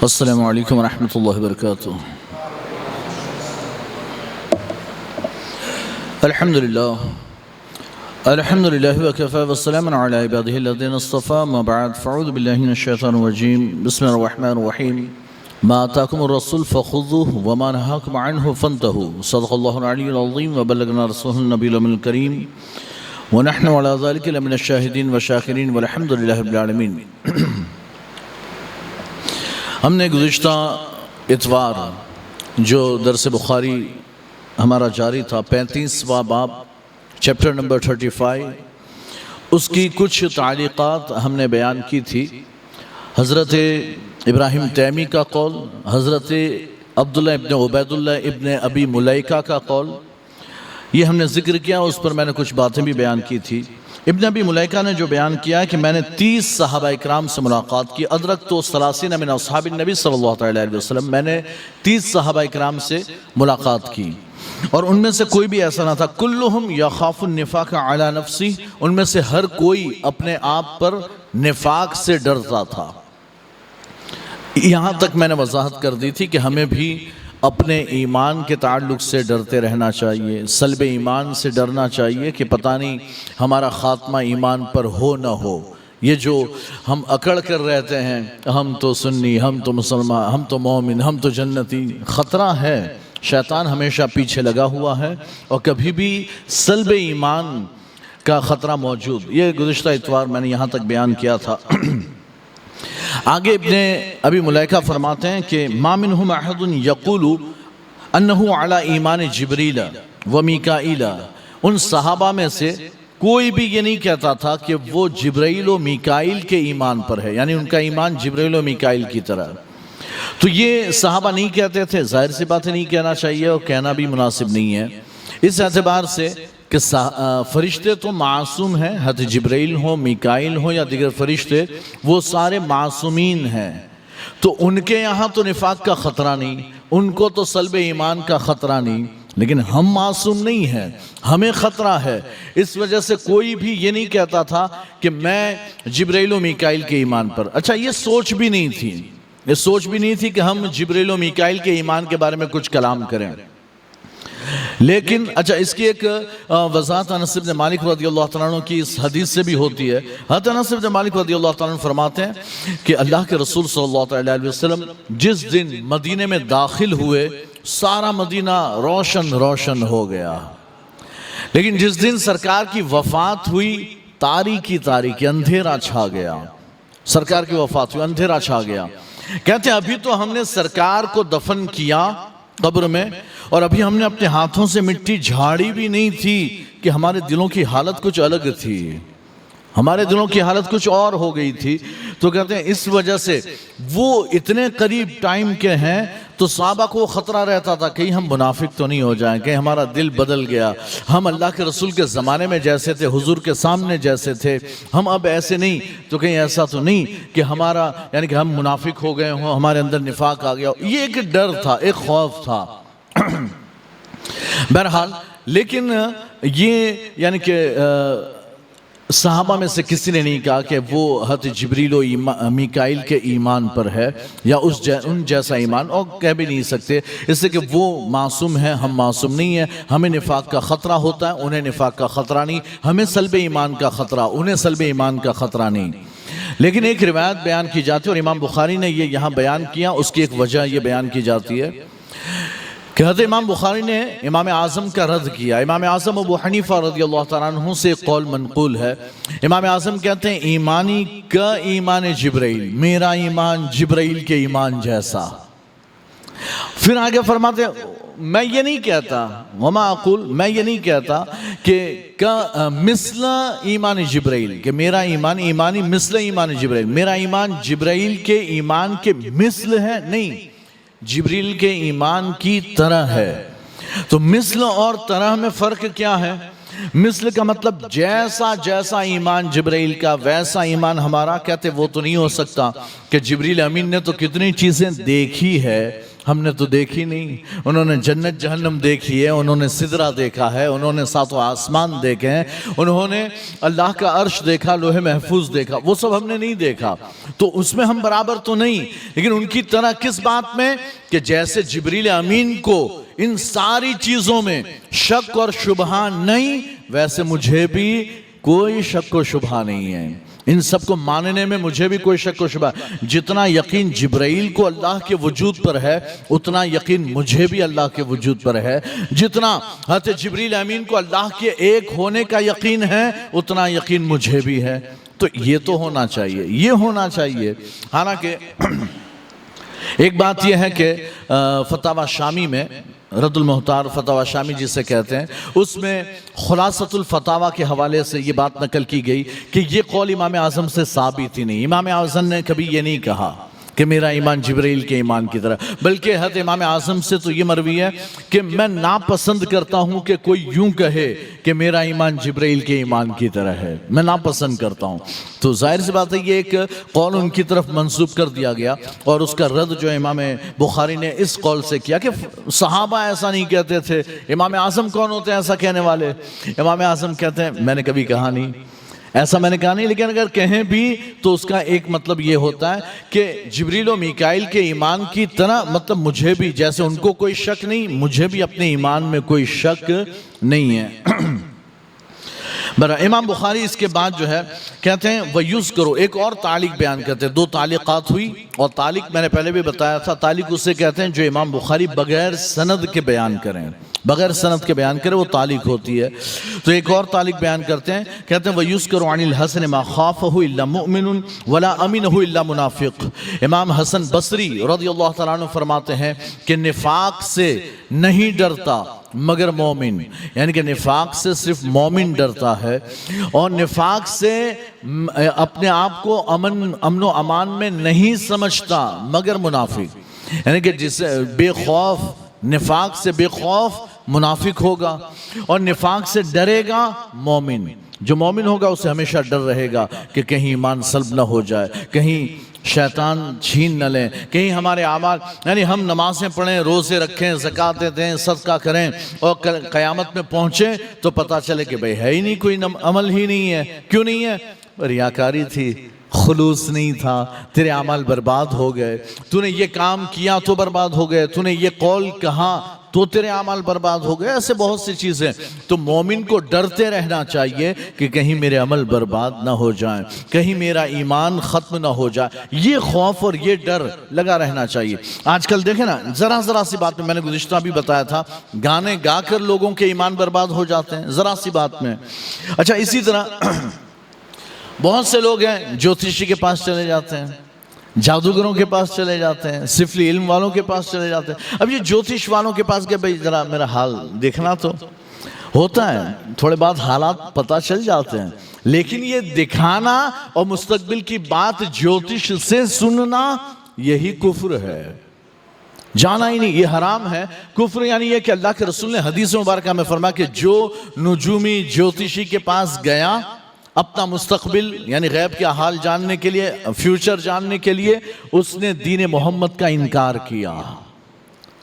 السلام علیکم ورحمۃ اللہ وبرکاتہ۔ الحمدللہ وکفى والسلام علی عباده الذین اصطفى، ما بعد فاعوذ باللہ من الشیطان الرجیم، بسم اللہ الرحمن الرحیم۔ ما آتاکم الرسول فخذوه وما نهاکم عنه فانتهوا، صدق اللہ العلی العظیم وبلغنا رسول النبی الامین الکریم ونحن على ذلك لمن الشاہدین والشاکرین والحمد للہ رب العالمین۔ ہم نے گزشتہ اتوار جو درس بخاری ہمارا جاری تھا 35واں باب چیپٹر نمبر 35، اس کی کچھ تعلیقات ہم نے بیان کی تھی۔ حضرت ابراہیم تیمی کا قول، حضرت عبداللہ ابن عبیداللہ ابن ابی ملیکہ کا قول، یہ ہم نے ذکر کیا، اس پر میں نے کچھ باتیں بھی بیان کی تھی۔ ابن ابی ملیکہ نے جو بیان کیا کہ میں نے 30 صحابہ اکرام سے ملاقات کی، ادرکت 30 من اصحاب النبی صلی اللہ علیہ وسلم، میں نے 30 صحابہ اکرام سے ملاقات کی، اور ان میں سے کوئی بھی ایسا نہ تھا کلہم یخاف النفاق علی نفسی، ان میں سے ہر کوئی اپنے آپ پر نفاق سے ڈرتا تھا۔ یہاں تک میں نے وضاحت کر دی تھی کہ ہمیں بھی اپنے ایمان کے تعلق سے ڈرتے رہنا چاہیے، سلب ایمان سے ڈرنا چاہیے کہ پتہ نہیں ہمارا خاتمہ ایمان پر ہو نہ ہو۔ یہ جو ہم اکڑ کر رہتے ہیں، ہم تو سنی، ہم تو مسلمان، ہم تو مومن، ہم تو جنتی، خطرہ ہے، شیطان ہمیشہ پیچھے لگا ہوا ہے اور کبھی بھی سلب ایمان کا خطرہ موجود۔ یہ گزشتہ اتوار میں نے یہاں تک بیان کیا تھا۔ آگے ابن ابی ملیکہ فرماتے ہیں کہ ما منہم احد یقول انہو علی ایمان جبریل و میکائیل، ان صحابہ میں سے کوئی بھی یہ نہیں کہتا تھا کہ وہ جبریل و میکائیل کے ایمان پر ہے، یعنی ان کا ایمان جبریل و میکائیل کی طرح۔ تو یہ صحابہ نہیں کہتے تھے، ظاہر سی باتیں نہیں کہنا چاہیے اور کہنا بھی مناسب نہیں ہے، اس اعتبار سے کہ فرشتے تو معصوم ہیں، حضرت جبرائیل ہوں، میکائیل ہوں یا دیگر فرشتے، وہ سارے معصومین ہیں، تو ان کے یہاں تو نفاق کا خطرہ نہیں، ان کو تو سلب ایمان کا خطرہ نہیں، لیکن ہم معصوم نہیں ہیں، ہمیں خطرہ ہے۔ اس وجہ سے کوئی بھی یہ نہیں کہتا تھا کہ میں جبرائیل و میکائیل کے ایمان پر۔ اچھا، یہ سوچ بھی نہیں تھی کہ ہم جبرائیل و میکائیل کے ایمان کے بارے میں کچھ کلام کریں۔ لیکن اچھا، اس کی ایک وضاحت انس بن مالک رضی اللہ تعالیٰ عنہ کی اس حدیث سے بھی ہوتی ہے۔ حضرت انس بن مالک رضی اللہ تعالیٰ عنہ فرماتے ہیں کہ اللہ کے رسول صلی اللہ علیہ وسلم جس دن مدینے میں داخل ہوئے، سارا مدینہ روشن ہو گیا، لیکن جس دن سرکار کی وفات ہوئی، تاریکی اندھیرا چھا گیا۔ سرکار کی وفات ہوئی، اندھیرا چھا گیا۔ کہتے ہیں ابھی تو ہم نے سرکار کو دفن کیا قبر میں، اور ابھی ہم نے اپنے ہاتھوں سے مٹی جھاڑی بھی نہیں تھی کہ ہمارے دلوں کی حالت کچھ الگ تھی، ہمارے دلوں کی حالت کچھ اور ہو گئی تھی۔ تو کہتے ہیں اس وجہ سے وہ اتنے قریب ٹائم کے ہیں، تو صحابہ کو خطرہ رہتا تھا کہیں ہم منافق تو نہیں ہو جائیں، کہیں ہمارا دل بدل گیا، ہم اللہ کے رسول کے زمانے میں جیسے تھے، حضور کے سامنے جیسے تھے، ہم اب ایسے نہیں، تو کہیں ایسا تو نہیں کہ ہمارا یعنی کہ ہم منافق ہو گئے ہوں، ہمارے اندر نفاق آ گیا۔ یہ ایک ڈر تھا، ایک خوف تھا۔ بہرحال لیکن یہ یعنی کہ صحابہ میں سے کسی نے نہیں کہا کہ وہ حضرت جبریل و میکائیل کے ایمان پر ہے یا ان جیسا ایمان، اور کہہ بھی نہیں سکتے، اس سے کہ وہ معصوم ہیں، ہم معصوم نہیں ہیں، ہمیں نفاق کا خطرہ ہوتا ہے، انہیں نفاق کا خطرہ نہیں، ہمیں سلب ایمان کا خطرہ، انہیں سلب ایمان کا خطرہ نہیں۔ لیکن ایک روایت بیان کی جاتی ہے، اور امام بخاری نے یہ یہاں بیان کیا، اس کی ایک وجہ یہ بیان کی جاتی ہے کہ حضرت امام بخاری نے امام اعظم کا رد کیا۔ امام اعظم ابو حنیفہ رضی اللہ تعالیٰ عنہ سے قول منقول ہے، امام اعظم کہتے ہیں ایمانی کا ایمان جبرائیل، میرا ایمان جبرائیل کے ایمان جیسا۔ پھر آگے فرماتے ہیں میں یہ نہیں کہتا، وما اقول، میں یہ نہیں کہتا کہ مثل ایمان جبرائیل، کہ میرا ایمانی مثل ایمان جبرائیل، میرا ایمان جبرائیل کے ایمان کے مثل ہے، نہیں، جبریل کے ایمان کی طرح ہے۔ تو مثل اور طرح میں فرق کیا ہے؟ مثل کا مطلب جیسا ایمان جبریل کا ویسا ایمان ہمارا، کہتے وہ تو نہیں ہو سکتا کہ جبریل امین نے تو کتنی چیزیں دیکھی ہے، ہم نے تو دیکھی نہیں. انہوں نے جنت جہنم دیکھی ہے, انہوں نے سدرہ دیکھا ہے, انہوں نے ساتوں آسمان دیکھے ہیں, انہوں نے اللہ کا عرش دیکھا, لوح محفوظ دیکھا, وہ سب ہم نے نہیں دیکھا. تو اس میں ہم برابر تو نہیں, لیکن ان کی طرح کس بات میں کہ جیسے جبریل امین کو ان ساری چیزوں میں شک اور شبہ نہیں, ویسے مجھے بھی کوئی شک و شبہ نہیں ہے. ان سب کو ماننے میں مجھے بھی کوئی شک و شبہ. جتنا یقین جبرائیل کو اللہ کے وجود پر ہے, اتنا یقین مجھے بھی اللہ کے وجود پر ہے. جتنا حضرت جبریل امین کو اللہ کے ایک ہونے کا یقین ہے, اتنا یقین مجھے بھی ہے. تو یہ تو ہونا چاہیے, یہ ہونا چاہیے. حالانکہ ایک بات یہ ہے کہ فتاوی شامی میں, رد المحتار فتاوی شامی جسے کہتے ہیں, اس میں خلاصۃ الفتاوی کے حوالے سے یہ بات نقل کی گئی کہ یہ قول امام اعظم سے ثابت ہی نہیں. امام اعظم نے کبھی یہ نہیں کہا کہ میرا ایمان جبرائیل کے ایمان کی طرح, بلکہ حضرت امام اعظم سے تو یہ مروی ہے کہ میں ناپسند کرتا ہوں کہ کوئی یوں کہے کہ میرا ایمان جبرائیل کے ایمان کی طرح ہے, میں ناپسند کرتا ہوں. تو ظاہر سی بات ہے یہ ایک قول ان کی طرف منسوب کر دیا گیا, اور اس کا رد جو امام بخاری نے اس قول سے کیا کہ صحابہ ایسا نہیں کہتے تھے. امام اعظم کون ہوتے ہیں ایسا کہنے والے؟ امام اعظم کہتے ہیں میں نے کبھی کہا نہیں, ایسا میں نے کہا نہیں, لیکن اگر کہیں بھی تو اس کا ایک مطلب یہ ہوتا ہے کہ جبریل و میکائیل کے ایمان کی طرح, مطلب مجھے بھی جیسے ان کو کوئی شک نہیں, مجھے بھی اپنے ایمان میں کوئی شک نہیں ہے. امام بخاری اس کے بعد جو ہے کہتے ہیں وَيُذْكَرُ, ایک اور تعلیق بیان کرتے ہیں. 2 تعلیقات ہوئی, اور تعلیق میں نے پہلے بھی بتایا تھا, تعلیق اسے کہتے ہیں جو امام بخاری بغیر سند کے بیان کریں, بغیر سند کے بیان کرے وہ تعلیق ہوتی ہے. تو ایک اور تعلیق بیان کرتے ہیں, کہتے ہیں وَيُذْكَرُ عَنِ الْحَسَنِ مَا خَافَهُ إِلَّا مُؤْمِنٌ وَلَا أَمِنَهُ إِلَّا مُنَافِقٌ. امام حسن بصری رضی اللہ تعالیٰ عنہ فرماتے ہیں کہ نفاق سے نہیں ڈرتا مگر مومن, یعنی کہ نفاق سے صرف مومن ڈرتا ہے, اور نفاق سے اپنے آپ کو امن و امان میں نہیں سمجھتا مگر منافق. یعنی کہ جسے بے خوف, نفاق سے بے خوف منافق ہوگا, اور نفاق سے ڈرے گا مومن. جو مومن ہوگا اسے ہمیشہ ڈر رہے گا کہ کہیں ایمان سلب نہ ہو جائے, کہیں شیطان چھین نہ لیں, کہیں ہمارے اعمال, یعنی ہم نمازیں پڑھیں, روزے رکھیں, زکوٰۃ دیں, صدقہ کریں, اور قیامت میں پہنچیں تو پتہ چلے کہ بھئی ہے ہی نہیں, کوئی عمل ہی نہیں ہے. کیوں نہیں ہے؟ ریاکاری تھی, خلوص نہیں تھا, تیرے اعمال برباد ہو گئے. تو نے یہ کام کیا تو برباد ہو گئے, تو نے یہ قول کہا تو تیرے اعمال برباد ہو گئے. ایسے بہت سی چیزیں. تو مومن کو ڈرتے رہنا چاہیے کہ کہیں میرے عمل برباد نہ ہو جائیں, کہیں میرا ایمان ختم نہ ہو جائے. یہ خوف اور یہ ڈر لگا رہنا چاہیے. آج کل دیکھیں نا, ذرا سی بات میں نے گزشتہ بھی بتایا تھا, گانے گا کر لوگوں کے ایمان برباد ہو جاتے ہیں ذرا سی بات میں. اچھا, اسی طرح بہت سے لوگ ہیں جوتشی کے پاس چلے جاتے ہیں, جادوگروں کے پاس چلے جاتے ہیں, سفلی علم والوں کے پاس چلے جاتے ہیں. اب یہ جوتش والوں کے پاس گئے, بھئی ذرا میرا حال دیکھنا تو ہوتا ہے, تھوڑے بعد حالات پتہ چل جاتے ہیں, لیکن یہ دکھانا اور مستقبل کی بات جوتش سے سننا یہی کفر ہے. جانا ہی نہیں, یہ حرام ہے. کفر یعنی یہ کہ اللہ کے رسول نے حدیث مبارکہ میں فرمایا کہ جو نجومی جوتشی کے پاس گیا اپنا مستقبل یعنی غیب کا حال جاننے کے لیے, فیوچر جاننے کے لیے, اس نے دین محمد کا انکار کیا.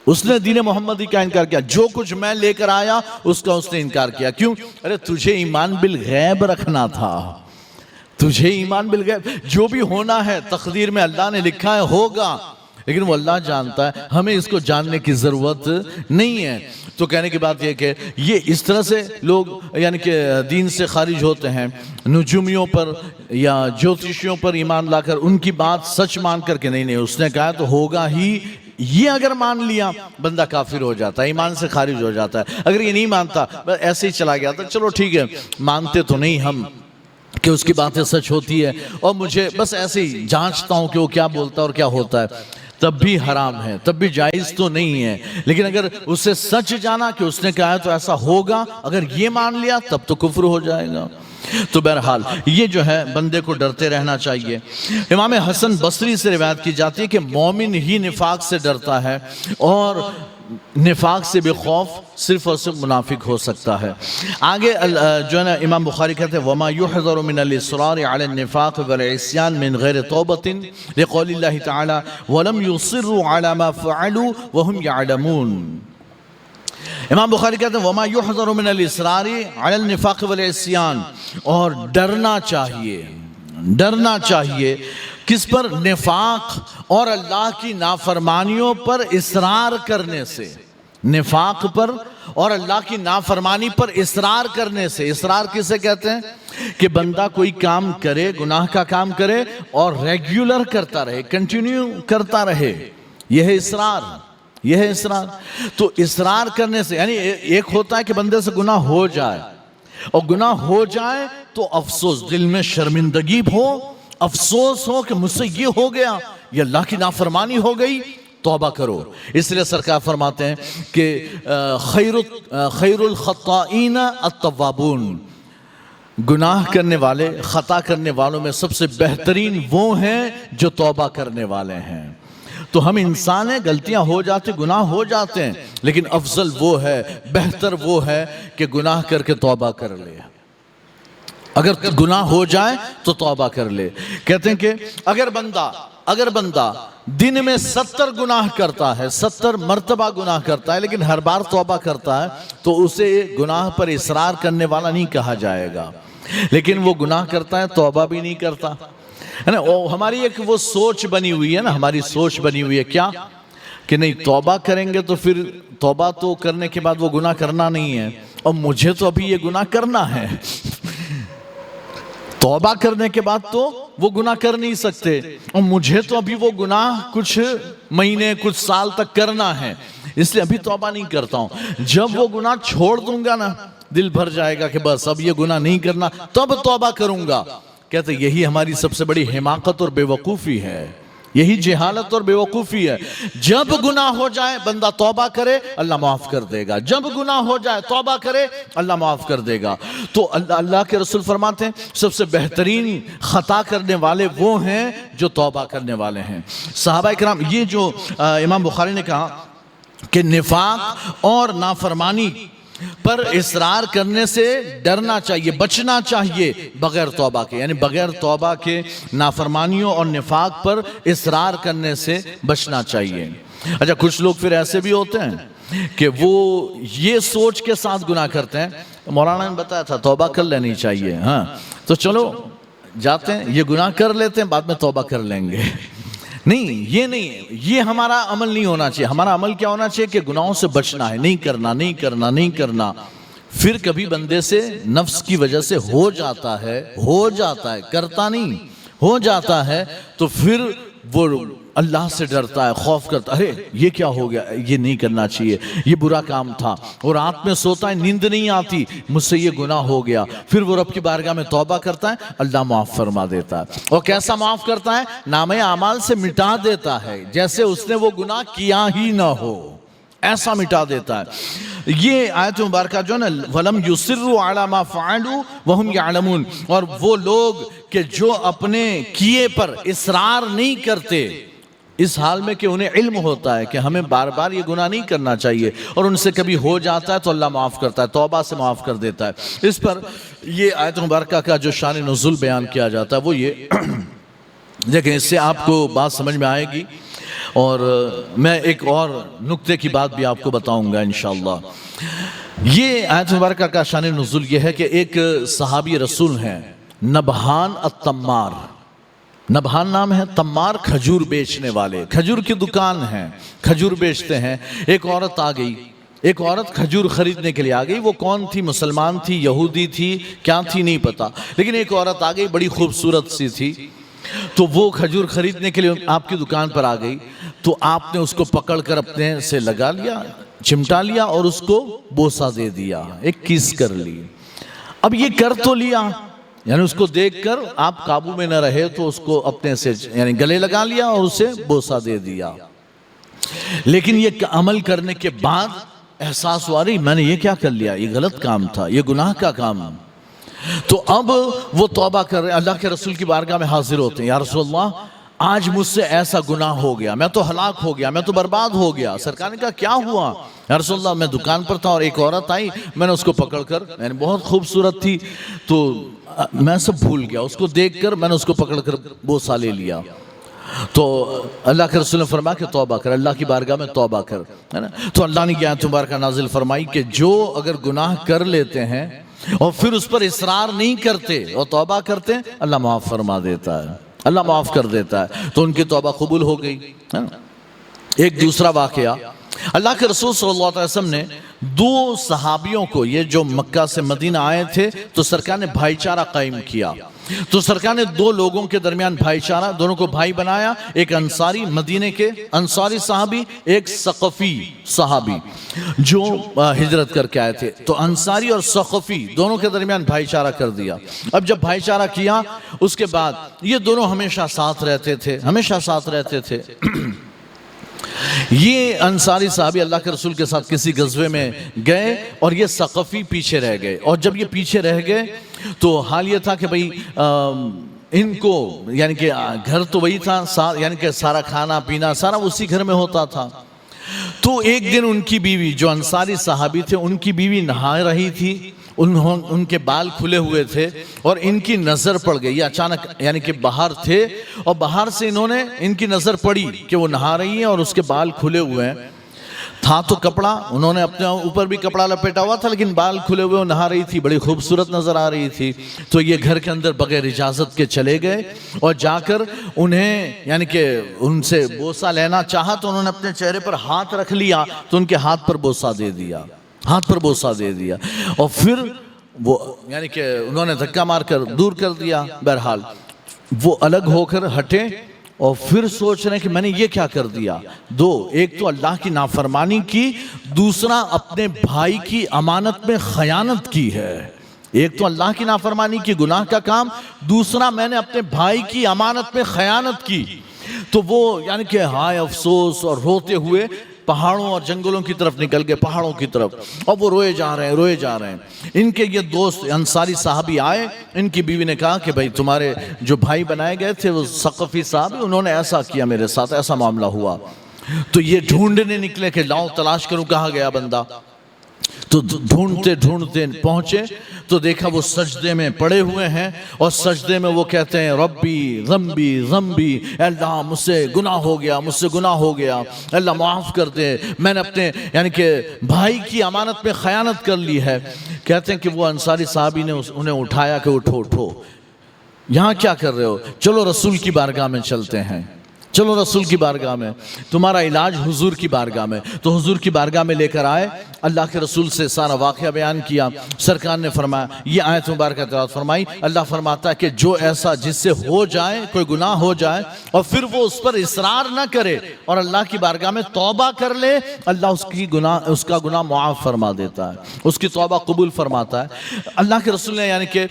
اس نے دین محمدی کا انکار کیا. جو کچھ میں لے کر آیا اس کا اس نے انکار کیا. کیوں؟ ارے تجھے ایمان بالغیب رکھنا تھا, تجھے ایمان بالغیب, جو بھی ہونا ہے تقدیر میں اللہ نے لکھا ہے ہوگا, لیکن وہ اللہ جانتا ہے, ہمیں اس کو جاننے کی ضرورت نہیں ہے. تو کہنے کی بات یہ کہ یہ اس طرح سے لوگ یعنی کہ دین سے خارج ہوتے ہیں, نجومیوں پر یا جوتشیوں پر ایمان لا کر ان کی بات سچ مان کر کے نہیں اس نے کہا تو ہوگا ہی, یہ اگر مان لیا بندہ کافر ہو جاتا ہے, ایمان سے خارج ہو جاتا ہے. اگر یہ نہیں مانتا, بس ایسے ہی چلا گیا تھا, چلو ٹھیک ہے, مانتے تو نہیں ہم کہ اس کی باتیں سچ ہوتی ہے, اور مجھے بس ایسے ہی جانچتا ہوں کہ وہ کیا بولتا ہے اور کیا ہوتا ہے, تب بھی حرام ہے, تب بھی جائز تو نہیں ہے. لیکن اگر اسے سچ جانا کہ اس نے کہا ہے تو ایسا ہوگا, اگر یہ مان لیا تب تو کفر ہو جائے گا. تو بہرحال یہ جو ہے بندے کو ڈرتے رہنا چاہیے. امام حسن بصری سے روایت کی جاتی ہے کہ مومن ہی نفاق سے ڈرتا ہے, اور نفاق سے بے خوف صرف اور صرف منافق ہو سکتا ہے۔ آگے جو ہے نا امام بخاری کہتے ہیں وَمَا يُحْذَرُ مِنَ الْإِصْرَارِ عَلَى النِّفَاقِ وَالْعِصْيَانِ مِنْ غَيْرِ تَوْبَةٍ لِقَوْلِ اللَّهِ تَعَالَى وَلَمْ يُصِرُّوا عَلَى مَا فَعَلُوا وَهُمْ يَعْلَمُونَ۔ امام بخاری کہتے ہیں وَمَا يُحْذَرُ مِنَ الْإِصْرَارِ عَلَى النِّفَاقِ وَالْعِصْيَانِ، اور ڈرنا چاہیے کس پر؟ نفاق اور اللہ کی نافرمانیوں پر اصرار کرنے سے، نفاق پر اور اللہ کی نافرمانی پر اصرار کرنے سے۔ اصرار کسے کہتے ہیں؟ کہ بندہ کوئی کام کرے، گناہ کا کام کرے اور ریگولر کرتا رہے، کنٹینیو کرتا رہے، یہ ہے اصرار، یہ ہے اصرار۔ تو اصرار کرنے سے یعنی ایک ہوتا ہے کہ بندے سے گناہ ہو جائے، اور گناہ ہو جائے تو افسوس، دل میں شرمندگی ہو، افسوس ہو کہ مجھ سے یہ ہو گیا، یہ اللہ کی نافرمانی ہو گئی، توبہ کرو۔ اس لیے سرکار فرماتے ہیں کہ خیر الخطائین التوابون، گناہ کرنے والے، خطا کرنے والوں میں سب سے بہترین وہ ہیں جو توبہ کرنے والے ہیں۔ تو ہم انسان ہیں، غلطیاں ہو جاتی، گناہ ہو جاتے ہیں، لیکن افضل وہ ہے، بہتر وہ ہے کہ گناہ کر کے توبہ کر لے۔ اگر گناہ ہو جائے تو توبہ کر لے۔ کہتے ہیں کہ اگر بندہ دن میں 70 گناہ کرتا ہے، 70 مرتبہ گناہ کرتا ہے، لیکن ہر بار توبہ کرتا ہے، تو اسے گناہ پر اصرار کرنے والا نہیں کہا جائے گا۔ لیکن وہ گناہ کرتا ہے، توبہ بھی نہیں کرتا ہے نا۔ ہماری ایک وہ سوچ بنی ہوئی ہے نا، ہماری سوچ بنی ہوئی ہے کیا؟ کہ نہیں، توبہ کریں گے تو پھر توبہ تو کرنے کے بعد وہ گناہ کرنا نہیں ہے، اور مجھے تو ابھی یہ گناہ کرنا ہے، توبہ کرنے کے بعد تو وہ گناہ کر نہیں سکتے، اور مجھے تو ابھی وہ گناہ کچھ مہینے، کچھ سال تک کرنا ہے، اس لیے ابھی توبہ نہیں کرتا ہوں۔ جب وہ گناہ چھوڑ دوں گا نا، دل بھر جائے گا کہ بس اب یہ گناہ نہیں کرنا، تب توبہ کروں گا۔ کہتے ہیں یہی ہماری سب سے بڑی حماقت اور بے وقوفی ہے، یہی جہالت اور بے وقوفی ہے۔ جب گناہ ہو جائے بندہ توبہ کرے، اللہ معاف کر دے گا۔ جب گناہ ہو جائے توبہ کرے، اللہ معاف کر دے گا۔ تو اللہ کے رسول فرماتے ہیں سب سے بہترین خطا کرنے والے وہ ہیں جو توبہ کرنے والے ہیں۔ صحابہ کرام، یہ جو امام بخاری نے کہا کہ نفاق اور نافرمانی پر اصرار کرنے سے ڈرنا چاہیے، بچنا چاہیے بغیر توبہ کے، یعنی بغیر توبہ کے نافرمانیوں اور نفاق پر اصرار کرنے سے بچنا چاہیے۔ اچھا، کچھ لوگ پھر ایسے بھی ہوتے ہیں کہ وہ یہ سوچ کے ساتھ گناہ کرتے ہیں، مولانا نے بتایا تھا توبہ کر لینی چاہیے، ہاں تو چلو جاتے ہیں، یہ گناہ کر لیتے ہیں، بعد میں توبہ کر لیں گے۔ نہیں، یہ ہمارا عمل نہیں ہونا چاہیے۔ ہمارا عمل کیا ہونا چاہیے کہ گناہوں سے بچنا ہے، نہیں کرنا۔ پھر کبھی بندے سے نفس کی وجہ سے ہو جاتا ہے، کرتا نہیں، ہو جاتا ہے، تو پھر وہ اللہ سے ڈرتا ہے، خوف کرتا ہے، ارے یہ کیا ہو گیا، یہ نہیں کرنا چاہیے، یہ برا کام تھا، اور رات میں سوتا ہے، نیند نہیں آتی، مجھ سے یہ گناہ ہو گیا۔ پھر وہ رب کی بارگاہ میں توبہ کرتا ہے، اللہ معاف فرما دیتا ہے۔ اور کیسا معاف کرتا ہے؟ نامہ اعمال سے مٹا دیتا ہے، جیسے اس نے وہ گناہ کیا ہی نہ ہو، ایسا مٹا دیتا ہے۔ یہ آیت مبارکہ جو ہے نا وَلَمْ يُصِرُّوا عَلَى مَا فَعَلُوا وَهُمْ يَعْلَمُونَ، اور وہ لوگ کہ جو اپنے کیے پر اصرار نہیں کرتے، اس حال میں کہ انہیں علم ہوتا ہے کہ ہمیں بار بار یہ گناہ نہیں کرنا چاہیے، اور ان سے کبھی ہو جاتا ہے تو اللہ معاف کرتا ہے، توبہ سے معاف کر دیتا ہے۔ اس پر یہ آیت مبارکہ کا جو شان نزول بیان کیا جاتا ہے وہ یہ دیکھیں، اس سے آپ کو بات سمجھ میں آئے گی، اور میں ایک اور نکتے کی بات بھی آپ کو بتاؤں گا انشاءاللہ۔ یہ آیت مبارکہ کا شان نزول یہ ہے کہ ایک صحابی رسول ہیں نبہان التمار، نبہان نام ہے، تمار کھجور بیچنے والے، کھجور کی دکان ہے، کھجور بیچتے ہیں۔ ایک عورت آ گئی، ایک عورت کھجور خریدنے کے لیے آ گئی، وہ کون تھی؟ مسلمان تھی، یہودی تھی، کیا تھی نہیں پتا، لیکن ایک عورت آ گئی، بڑی خوبصورت سی تھی، تو وہ کھجور خریدنے کے لیے آپ کی دکان پر آ گئی، تو آپ نے اس کو پکڑ کر اپنے سے لگا لیا، چمٹا لیا، اور اس کو بوسہ دے دیا، ایک کس کر لی۔ اب یہ کر تو لیا، یعنی اس کو دیکھ کر آپ قابو میں نہ رہے تو اس کو اپنے سے یعنی گلے لگا لیا اور اسے بوسہ دے دیا، لیکن یہ عمل کرنے کے بعد احساس ہوا رہی میں نے یہ کیا کر لیا، یہ غلط کام تھا، یہ گناہ کا کام۔ تو اب وہ توبہ کر رہے، اللہ کے رسول کی بارگاہ میں حاضر ہوتے ہیں، یا رسول اللہ آج مجھ سے ایسا گناہ ہو گیا، میں تو ہلاک ہو گیا، میں تو برباد ہو گیا۔ سرکار نے کہا کیا ہوا؟ یا رسول اللہ میں دکان پر تھا اور ایک عورت آئی، میں نے اس کو پکڑ کر، میں نے بہت خوبصورت تھی تو میں سب بھول گیا، اس کو دیکھ کر میں نے اس کو پکڑ کر بوسہ لے لیا۔ تو اللہ کے رسول نے فرمایا کہ توبہ کر، اللہ کی بارگاہ میں توبہ کر، ہے نا؟ تو اللہ نے یہ آیت مبارکہ نازل فرمائی کہ جو اگر گناہ کر لیتے ہیں اور پھر اس پر اصرار نہیں کرتے اور توبہ کرتے ہیں، اللہ معاف فرما دیتا ہے، اللہ معاف کر دیتا ہے۔ تو ان کی توبہ قبول ہو گئی، ہے نا؟ ایک دوسرا واقعہ، اللہ کے رسول صلی اللہ علیہ وسلم نے دو صحابیوں کو، یہ جو مکہ سے مدینہ آئے تھے، تو سرکار نے بھائی چارہ قائم کیا۔ تو سرکار نے دو لوگوں کے درمیان بھائی چارہ، دونوں کو بھائی بنایا، ایک انصاری، مدینے کے انصاری صحابی، ایک ثقفی صحابی جو ہجرت کر کے آئے تھے۔ تو انصاری اور ثقفی دونوں کے درمیان بھائی چارہ کر دیا۔ اب جب بھائی چارہ کیا، اس کے بعد یہ دونوں ہمیشہ ساتھ رہتے تھے، ہمیشہ ساتھ رہتے تھے۔ یہ انصاری صحابی اللہ کے رسول کے ساتھ کسی غزوے میں گئے اور یہ ثقفی پیچھے رہ گئے، اور جب یہ پیچھے رہ گئے تو حال یہ تھا کہ بھئی ان کو، یعنی کہ گھر تو وہی تھا، یعنی کہ سارا کھانا پینا سارا اسی گھر میں ہوتا تھا۔ تو ایک دن ان کی بیوی، جو انصاری صحابی تھے، ان کی بیوی نہا رہی تھی، ان کے بال کھلے ہوئے تھے اور ان کی نظر پڑ گئی، یہ اچانک، یعنی کہ باہر تھے اور باہر سے ان کی نظر پڑی کہ وہ نہا رہی ہیں اور اس کے بال کھلے ہوئے ہیں۔ تھا تو کپڑا، انہوں نے اپنے اوپر بھی کپڑا لپیٹا ہوا تھا، لیکن بال کھلے ہوئے، وہ نہا رہی تھی، بڑی خوبصورت نظر آ رہی تھی۔ تو یہ گھر کے اندر بغیر اجازت کے چلے گئے اور جا کر انہیں، یعنی کہ ان سے بوسہ لینا چاہا، تو انہوں نے اپنے چہرے پر ہاتھ رکھ لیا، تو ان کے ہاتھ پر بوسہ دے دیا، ہاتھ پر بوسہ دے دیا، اور پھر وہ، یعنی کہ انہوں نے دھکا مار کر دور کر دیا۔ بہرحال وہ الگ ہو کر ہٹے اور پھر سوچ رہے ہیں کہ میں نے یہ کیا کر دیا۔ دو، ایک تو اللہ کی نافرمانی کی، دوسرا اپنے بھائی کی امانت میں خیانت کی ہے۔ ایک تو اللہ کی نافرمانی کی، گناہ کا کام، دوسرا میں نے اپنے بھائی کی امانت میں خیانت کی۔ تو وہ، یعنی کہ ہائے افسوس، اور روتے ہوئے پہاڑوں اور جنگلوں کی طرف نکل گئے، پہاڑوں کی طرف، اور وہ روئے جا رہے ہیں، روئے جا رہے ہیں۔ ان کے یہ دوست انصاری صحابی آئے، ان کی بیوی نے کہا کہ بھائی تمہارے جو بھائی بنائے گئے تھے وہ ثقفی صحابی، انہوں نے ایسا کیا میرے ساتھ، ایسا معاملہ ہوا۔ تو یہ ڈھونڈنے نکلے کہ لاؤ تلاش کروں کہاں گیا بندہ۔ تو ڈھونڈتے ڈھونڈتے پہنچے تو دیکھا وہ سجدے میں پڑے ہوئے ہیں، اور سجدے میں وہ کہتے ہیں ربی ذنبی ذنبی، اللہ مجھ سے گناہ ہو گیا، مجھ سے گناہ ہو گیا، اللہ معاف کر دے، میں نے اپنے، یعنی کہ بھائی کی امانت میں خیانت کر لی ہے۔ کہتے ہیں کہ وہ انصاری صحابی نے انہیں اٹھایا کہ اٹھو اٹھو، یہاں کیا کر رہے ہو؟ چلو رسول کی بارگاہ میں چلتے ہیں، چلو رسول کی بارگاہ میں، تمہارا علاج حضور کی بارگاہ میں۔ تو حضور کی بارگاہ میں لے کر آئے، اللہ کے رسول سے سارا واقعہ بیان کیا۔ سرکار نے فرمایا، یہ آیت مبارکہ تلاوت فرمائی، اللہ فرماتا ہے کہ جو ایسا جس سے ہو جائے، کوئی گناہ ہو جائے اور پھر وہ اس پر اصرار نہ کرے اور اللہ کی بارگاہ میں توبہ کر لے، اللہ اس کا گناہ معاف فرما دیتا ہے، اس کی توبہ قبول فرماتا ہے۔ اللہ کے رسول نے، یعنی کہ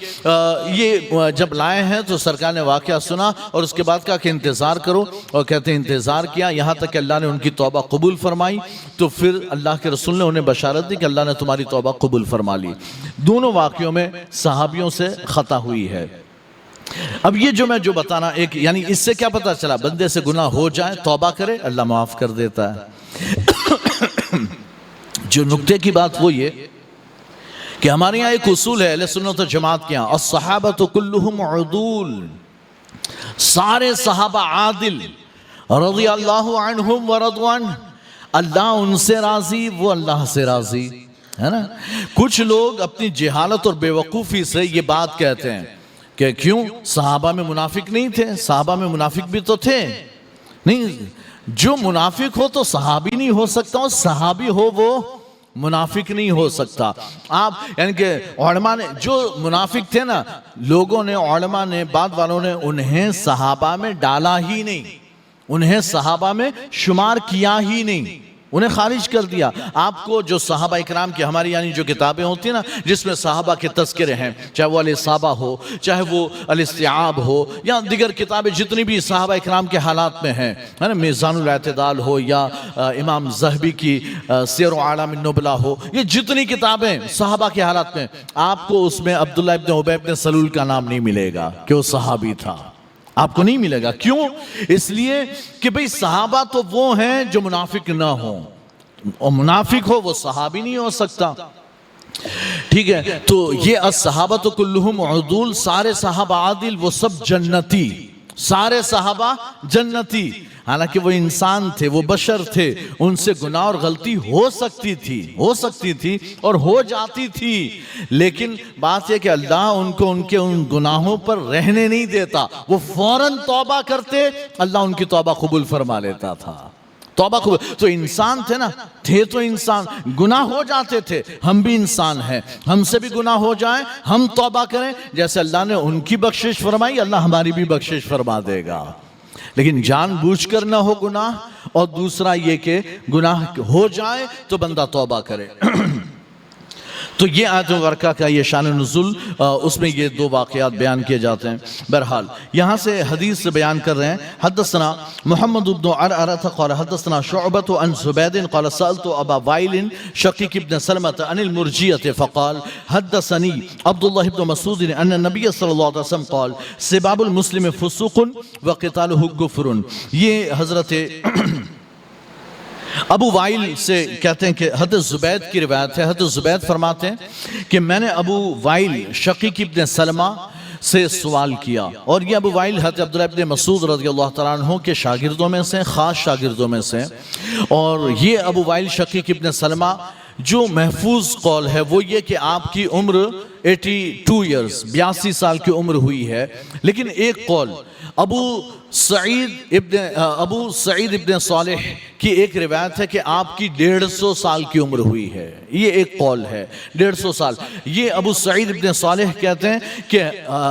یہ جب لائے ہیں تو سرکار نے واقعہ سنا اور اس کے بعد کہا کہ انتظار کرو، اور کہتے ہیں انتظار کیا یہاں تک کہ اللہ نے ان کی توبہ قبول فرمائی۔ تو پھر اللہ کے رسول نے انہیں بشارت دی کہ اللہ نے تمہاری توبہ قبول فرما لی۔ دونوں واقعوں میں صحابیوں سے خطا ہوئی ہے۔ اب یہ جو میں بتانا، ایک، یعنی اس سے کیا پتہ چلا؟ بندے سے گناہ ہو جائے، توبہ کرے، اللہ معاف کر دیتا ہے۔ جو نکتے کی بات وہ یہ کہ ہمارے یہاں ایک اصول ہے اہل سنت و جماعت کے یہاں، الصحابۃ کلہم عدول، سارے صحابہ عادل، رضی اللہ عنہم ورضوا عنہ، اللہ ان سے راضی، وہ اللہ سے راضی، ہے نا؟ کچھ لوگ اپنی جہالت اور بے وقوفی سے یہ بات کہتے ہیں کہ کیوں صحابہ میں منافق نہیں تھے؟ صحابہ میں منافق بھی تو تھے۔ نہیں، جو منافق ہو تو صحابی نہیں ہو سکتا، اور صحابی ہو وہ منافق نہیں ہو سکتا۔ آپ، یعنی کہ علماء نے جو منافق تھے نا، لوگوں نے، علماء نے، بعد والوں نے انہیں صحابہ میں ڈالا ہی نہیں، انہیں صحابہ میں شمار کیا ہی نہیں، انہیں خارج کر دیا۔ آپ کو جو صحابہ اکرام کی، ہماری یعنی جو کتابیں ہوتی ہیں نا جس میں صحابہ کے تذکرے ہیں، چاہے وہ الاصابہ ہو، چاہے وہ الاستیعاب ہو، یا دیگر کتابیں جتنی بھی صحابہ اکرام کے حالات میں ہیں، ہے نا، میزان الاعتدال ہو، یا امام ذہبی کی سیر و اعلام النبلہ ہو، یہ جتنی کتابیں صحابہ کے حالات میں، آپ کو اس میں عبداللہ ابن ابی ابن سلول کا نام نہیں ملے گا کہ وہ صحابی تھا۔ آپ کو نہیں ملے گا. کیوں؟ اس لیے کہ بھئی صحابہ تو وہ ہیں جو منافق نہ ہوں، اور منافق ہو وہ صحابی نہیں ہو سکتا. ٹھیک ہے، تو یہ الصحابہ کلہم عدول، سارے صحابہ عادل، وہ سب جنتی، سارے صحابہ جنتی. حالانکہ وہ انسان تھے، وہ بشر تھے، ان سے گناہ اور غلطی ہو سکتی تھی اور ہو جاتی تھی، لیکن بات یہ کہ اللہ ان کو ان کے ان گناہوں پر رہنے نہیں دیتا. وہ فوراً توبہ کرتے، اللہ ان کی توبہ قبول فرما لیتا تھا. توبہ قبول. تو انسان تھے نا، تھے تو انسان، گناہ ہو جاتے تھے. ہم بھی انسان ہیں، ہم سے بھی گناہ ہو جائیں، ہم توبہ کریں، جیسے اللہ نے ان کی بخشش فرمائی اللہ ہماری بھی بخشش فرما دے گا. لیکن جان بوجھ کر نہ ہو گناہ، اور دوسرا یہ کہ گناہ ہو جائے تو بندہ توبہ کرے. تو یہ آیت مبارکہ کا یہ شان نزول، اس میں یہ دو واقعات بیان کیے جاتے ہیں. بہرحال یہاں سے حدیث سے بیان کر رہے ہیں. حدثنا محمد بن عرعرة قال حدثنا شعبة عن زبید قال سألت ابا وائل شقیق بن سلمة عن المرجیة فقال حدثني عبد الله بن مسعود ان النبي صلی اللہ علیہ وسلم قال سباب المسلم فسوق وقتاله كفر. یہ حضرت ابو وائل سے کہتے ہیں کہ حضرت زبید کی روایت ہے. حضرت زبید فرماتے ہیں کہ میں نے ابو وائل شقیق ابن سلمہ سے سوال کیا، اور یہ ابو وائل حضرت عبداللہ ابن مسعود رضی اللہ تعالیٰ عنہ کے شاگردوں میں سے، خاص شاگردوں میں سے. اور یہ ابو وائل شقیق ابن سلمہ جو محفوظ قول ہے وہ یہ کہ آپ کی عمر 82 سال کی عمر ہوئی ہے. لیکن ایک قول ابو سعید ابن صالح کی ایک روایت ہے کہ آپ کی 150 سال کی عمر ہوئی ہے. یہ ایک قول ہے 150 سال. یہ ابو سعید ابن صالح کہتے ہیں کہ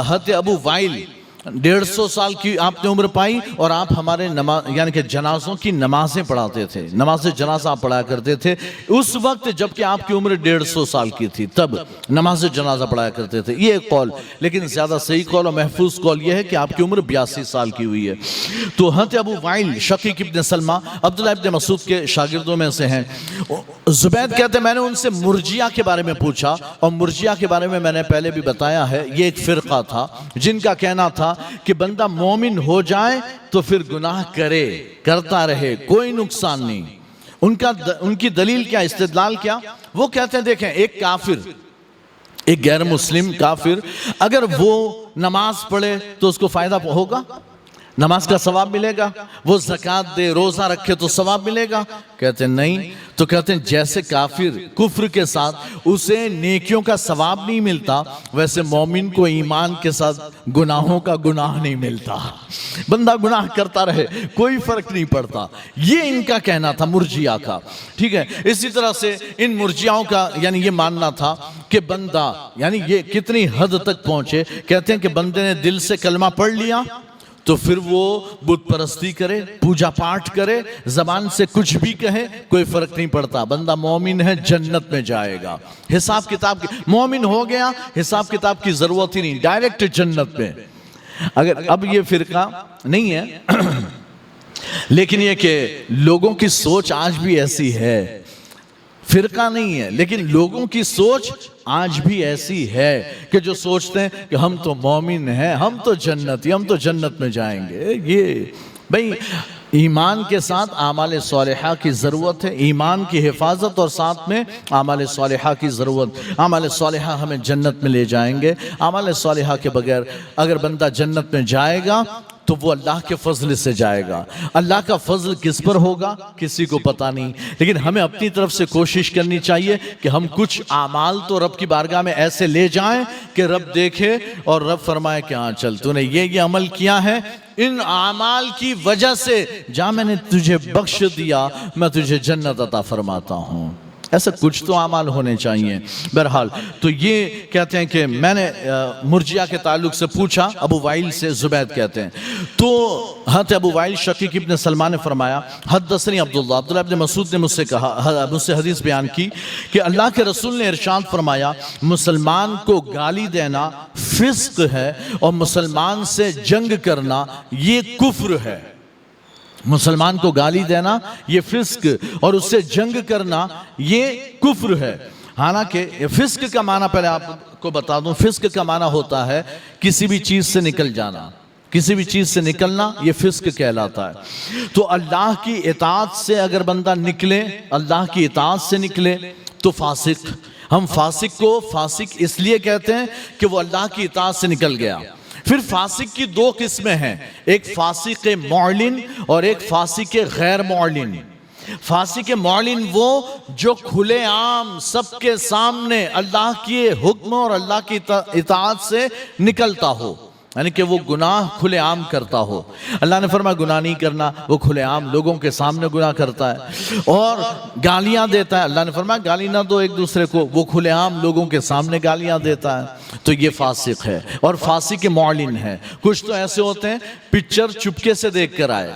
حضرت ابو وائل 150 سال کی آپ نے عمر پائی، اور آپ ہمارے یعنی کہ جنازوں کی نمازیں پڑھاتے تھے، نماز جنازہ آپ پڑھایا کرتے تھے اس وقت جبکہ آپ کی عمر 150 سال کی تھی، تب نماز جنازہ پڑھایا کرتے تھے. یہ ایک قول. لیکن زیادہ صحیح قول اور محفوظ قول یہ ہے کہ آپ کی عمر 82 سال کی ہوئی ہے. تو حضرت ابو وائل شقیق ابن سلمہ عبداللہ ابن مسعود کے شاگردوں میں سے ہیں. زبید کہتے ہیں میں نے ان سے مرجیہ کے بارے میں پوچھا، اور مرجیہ کے بارے میں نے پہلے بھی بتایا ہے، یہ ایک فرقہ تھا جن کا کہنا تھا کہ بندہ مومن ہو جائے تو پھر گناہ کرتا رہے، کوئی نقصان نہیں. ان کی دلیل کیا، استدلال کیا؟ وہ کہتے ہیں دیکھیں ایک کافر، ایک غیر مسلم کافر اگر وہ نماز پڑھے تو اس کو فائدہ ہوگا، نماز کا ثواب ملے گا. وہ زکوٰۃ دے، روزہ رکھے تو ثواب ملے گا؟ کہتے ہیں نہیں. تو کہتے ہیں جیسے کافر کفر کے ساتھ اسے نیکیوں کا ثواب نہیں ملتا، ویسے مومن کو ایمان کے ساتھ گناہوں کا گناہ نہیں ملتا. بندہ گناہ کرتا رہے کوئی فرق نہیں پڑتا. یہ ان کا کہنا تھا مرجیہ کا. ٹھیک ہے. اسی طرح سے ان مرجیاؤں کا یعنی یہ ماننا تھا کہ بندہ، یعنی یہ کتنی حد تک پہنچے، کہتے ہیں کہ بندے نے دل سے کلمہ پڑھ لیا تو پھر وہ بت پرستی کرے، پوجا پاٹ کرے، زبان سے کچھ بھی کہے، کوئی فرق نہیں پڑتا، بندہ مومن ہے، جنت میں جائے گا. حساب کتاب کی مومن ہو گیا، حساب کتاب کی ضرورت ہی نہیں، ڈائریکٹ جنت میں. اگر اب یہ فرقہ نہیں ہے لیکن یہ کہ لوگوں کی سوچ آج بھی ایسی ہے، فرقہ نہیں ہے لیکن لوگوں کی سوچ آج بھی ایسی ہے کہ جو سوچتے ہیں کہ ہم تو مومن ہیں، ہم تو جنتی، ہم تو جنت میں جائیں گے. یہ بھئی ایمان کے ساتھ اعمال صالحہ کی ضرورت ہے، ایمان کی حفاظت اور ساتھ میں اعمال صالحہ کی ضرورت. اعمال صالحہ ہمیں جنت میں لے جائیں گے. اعمال صالحہ کے بغیر اگر بندہ جنت میں جائے گا تو وہ اللہ کے فضل سے جائے گا. اللہ کا فضل کس پر ہوگا کسی کو پتہ نہیں، لیکن ہمیں اپنی طرف سے کوشش کرنی چاہیے کہ ہم کچھ اعمال تو رب کی بارگاہ میں ایسے لے جائیں کہ رب دیکھے اور رب فرمائے کہ ہاں چل تو نے یہ عمل کیا ہے، ان اعمال کی وجہ سے جہاں میں نے تجھے بخش دیا میں تجھے جنت عطا فرماتا ہوں. ایسا کچھ تو اعمال ہونے چاہیے. بہرحال تو یہ کہتے ہیں کہ میں نے مرجیہ کے تعلق سے پوچھا ابو وائل سے. زبید کہتے ہیں تو حضرت ابو وائل شقیق ابن سلمہ نے فرمایا حدثنی عبداللہ ابن مسعود نے مجھ سے حدیث بیان کی کہ اللہ کے رسول نے ارشاد فرمایا مسلمان کو گالی دینا فسق ہے اور مسلمان سے جنگ کرنا یہ کفر ہے. مسلمان کو گالی دینا یہ فسق اور اس سے جنگ کرنا یہ کفر ہے. حالانکہ فسق کا معنی پہلے آپ کو بتا دوں، فسق کا معنی ہوتا ہے کسی بھی چیز سے نکل جانا. کسی بھی چیز سے نکلنا یہ فسق کہلاتا ہے۔ تو اللہ کی اطاعت سے اگر بندہ نکلے، اللہ کی اطاعت سے نکلے تو فاسق۔ ہم فاسق کو فاسق اس لیے کہتے ہیں کہ وہ اللہ کی اطاعت سے نکل گیا۔ پھر فاسق کی دو قسمیں ہیں، ایک فاسق معلن اور ایک فاسق غیر معلن۔ فاسق معلن وہ جو کھلے عام سب کے سامنے اللہ کے حکم اور اللہ کی اطاعت سے نکلتا ہو، یعنی کہ وہ گناہ کھلے عام کرتا ہو۔ اللہ نے فرمایا گناہ نہیں کرنا، وہ کھلے عام لوگوں کے سامنے گناہ کرتا ہے۔ اور گالیاں دیتا ہے، اللہ نے فرمایا گالی نہ دو ایک دوسرے کو، وہ کھلے عام لوگوں کے سامنے گالیاں دیتا ہے، تو یہ فاسق ہے۔ اور فاسق معلن ہے۔ کچھ تو ایسے ہوتے ہیں پکچر چپکے سے دیکھ کر آئے،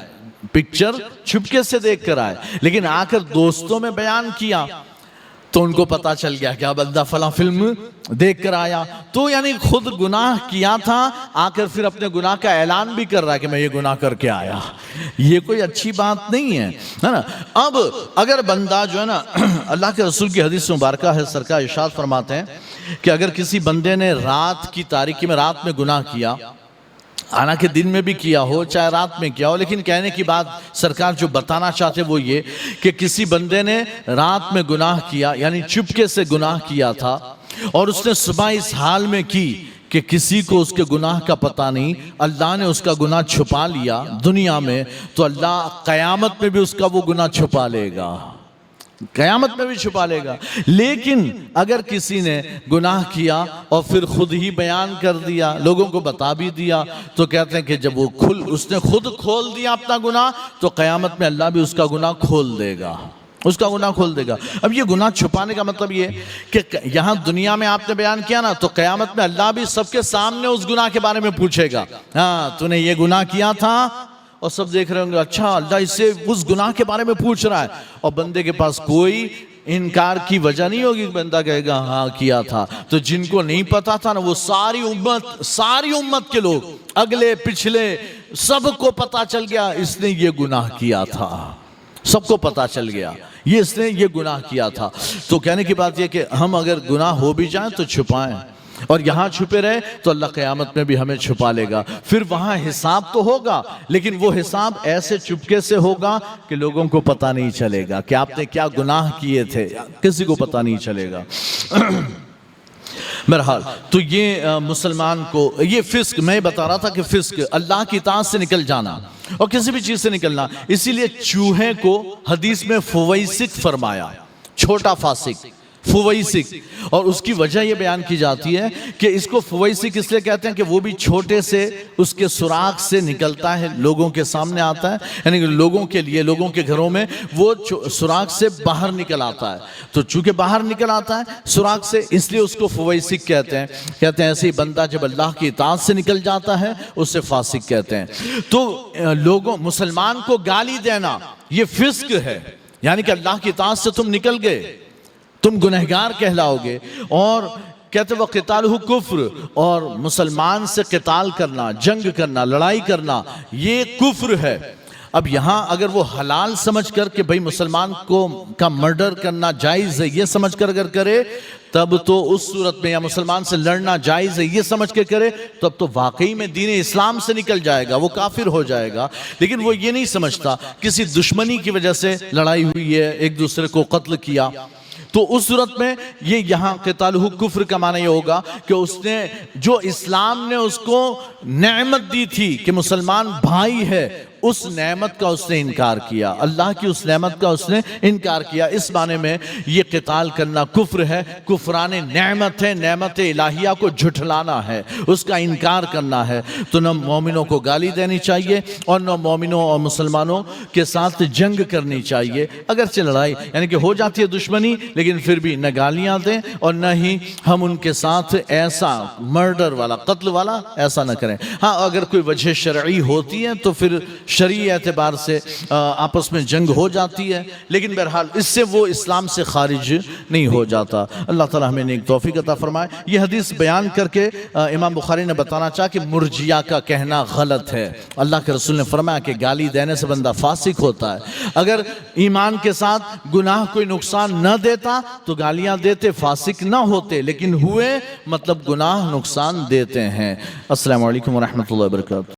پکچر چھپکے سے دیکھ کر آئے، لیکن آ کر دوستوں میں بیان کیا تو ان کو پتا چل گیا کہ بندہ فلاں فلم دیکھ کر آیا، تو یعنی خود گناہ کیا تھا، آ کر پھر اپنے گناہ کا اعلان بھی کر رہا ہے کہ میں یہ گناہ کر کے آیا۔ یہ کوئی اچھی بات نہیں ہے نا۔ اب اگر بندہ جو ہے نا، اللہ کے رسول کی حدیث مبارکہ ہے، سرکار ارشاد فرماتے ہیں کہ اگر کسی بندے نے رات کی تاریکی میں رات میں گناہ کیا، حالانکہ دن میں بھی کیا ہو چاہے رات میں کیا ہو، لیکن کہنے کی بات سرکار جو بتانا چاہتے وہ یہ کہ کسی بندے نے رات میں گناہ کیا، یعنی چپکے سے گناہ کیا تھا، اور اس نے صبح اس حال میں کی کہ کسی کو اس کے گناہ کا پتہ نہیں، اللہ نے اس کا گناہ چھپا لیا دنیا میں، تو اللہ قیامت میں بھی اس کا وہ گناہ چھپا لے گا، قیامت میں بھی چھپا لے گا۔ لیکن اگر کسی نے گناہ کیا اور پھر خود ہی بیان کر دیا، لوگوں کو بتا بھی دیا، تو کہتے ہیں کہ جب وہ اس نے خود کھول دیا اپنا گناہ، تو قیامت میں اللہ بھی اس کا گناہ کھول دے گا، اس کا گناہ کھول دے گا۔ اب یہ گناہ چھپانے کا مطلب یہ کہ یہاں دنیا میں آپ نے بیان کیا نا، تو قیامت میں اللہ بھی سب کے سامنے اس گناہ کے بارے میں پوچھے گا، ہاں تو نے یہ گناہ کیا تھا، اور سب دیکھ رہے ہوں گے اچھا اللہ اس سے اس گناہ کے بارے میں پوچھ رہا ہے، اور بندے کے پاس کوئی انکار کی وجہ نہیں ہوگی، بندہ کہے گا ہاں کیا تھا۔ تو جن کو نہیں پتا تھا نا، وہ ساری امت کے لوگ، اگلے پچھلے، سب کو پتا چل گیا اس نے یہ گناہ کیا تھا، سب کو پتا چل گیا اس نے یہ گناہ کیا تھا۔ تو کہنے کی بات یہ کہ ہم اگر گناہ ہو بھی جائیں تو چھپائیں، اور یہاں چھپے رہے تو اللہ قیامت میں بھی ہمیں چھپا لے گا۔ پھر وہاں حساب تو ہوگا، لیکن وہ حساب ایسے چپکے سے ہوگا کہ لوگوں کو پتہ نہیں چلے گا کہ آپ نے کیا گناہ کیے تھے، کسی کو پتہ نہیں چلے گا۔ بہرحال تو یہ مسلمان کو یہ فسق، میں بتا رہا تھا کہ فسق اللہ کی اطاعت سے نکل جانا اور کسی بھی چیز سے نکلنا، اسی لیے چوہے کو حدیث میں فویسق فرمایا، چھوٹا فاسق، فویسق، اور اس کی وجہ یہ بیان کی جاتی ہے کہ اس کو فویسق اس لیے کہتے ہیں کہ وہ بھی چھوٹے سے اس کے سوراخ سے نکلتا ہے، لوگوں کے سامنے آتا ہے، یعنی کہ لوگوں کے لیے، لوگوں کے گھروں میں وہ سوراخ سے باہر نکل آتا ہے، تو چونکہ باہر نکل آتا ہے سوراخ سے، اس لیے اس کو فویسق کہتے ہیں۔ ایسے ہی بندہ جب اللہ کی اطاعت سے نکل جاتا ہے اسے فاسق کہتے ہیں۔ تو لوگوں مسلمان کو گالی دینا یہ فسق ہے، یعنی کہ اللہ کی اطاعت سے تم نکل گئے، تم گنہگار کہلاؤ گے۔ اور کہتے وہ قتالہ کفر، اور مسلمان سے قتال کرنا، جنگ کرنا، لڑائی کرنا یہ کفر ہے۔ اب یہاں اگر وہ حلال سمجھ کر کہ بھئی مسلمان کا مرڈر کرنا جائز ہے یہ سمجھ کر اگر کرے تب تو اس صورت میں، یا مسلمان سے لڑنا جائز ہے یہ سمجھ کے کرے تب تو واقعی میں دین اسلام سے نکل جائے گا، وہ کافر ہو جائے گا۔ لیکن وہ یہ نہیں سمجھتا، کسی دشمنی کی وجہ سے لڑائی ہوئی ہے، ایک دوسرے کو قتل کیا، تو اس صورت میں یہ یہاں قتالہ کفر کا معنی یہ ہوگا کہ اس نے جو اسلام نے اس کو نعمت دی تھی کہ مسلمان بھائی ہے، اس نعمت کا اس نے انکار کیا، اللہ کی اس نعمت کا اس نے انکار کیا۔ اس معنی میں یہ قتال کرنا کفر ہے، کفران نعمت ہے، نعمت الہیہ کو جھٹلانا ہے، اس کا انکار کرنا ہے۔ تو نہ مومنوں کو گالی دینی چاہیے اور نہ مومنوں اور مسلمانوں کے ساتھ جنگ کرنی چاہیے، اگرچہ لڑائی یعنی کہ ہو جاتی ہے دشمنی، لیکن پھر بھی نہ گالیاں دیں اور نہ ہی ہم ان کے ساتھ ایسا مرڈر والا، قتل والا ایسا نہ کریں۔ ہاں اگر کوئی وجہ شرعی ہوتی ہے تو پھر شرعی اعتبار سے آپس میں جنگ ہو جاتی ہے، لیکن بہرحال اس سے وہ اسلام سے خارج نہیں ہو جاتا۔ اللہ تعالیٰ ہمیں نیک توفیق عطا فرمائے۔ یہ حدیث بیان کر کے امام بخاری نے بتانا چاہا کہ مرجیہ کا کہنا غلط ہے۔ اللہ کے رسول نے فرمایا کہ گالی دینے سے بندہ فاسق ہوتا ہے، اگر ایمان کے ساتھ گناہ کوئی نقصان نہ دیتا تو گالیاں دیتے، فاسق نہ ہوتے، لیکن ہوئے مطلب گناہ نقصان دیتے ہیں۔ السلام علیکم ورحمۃ اللہ وبرکاتہ۔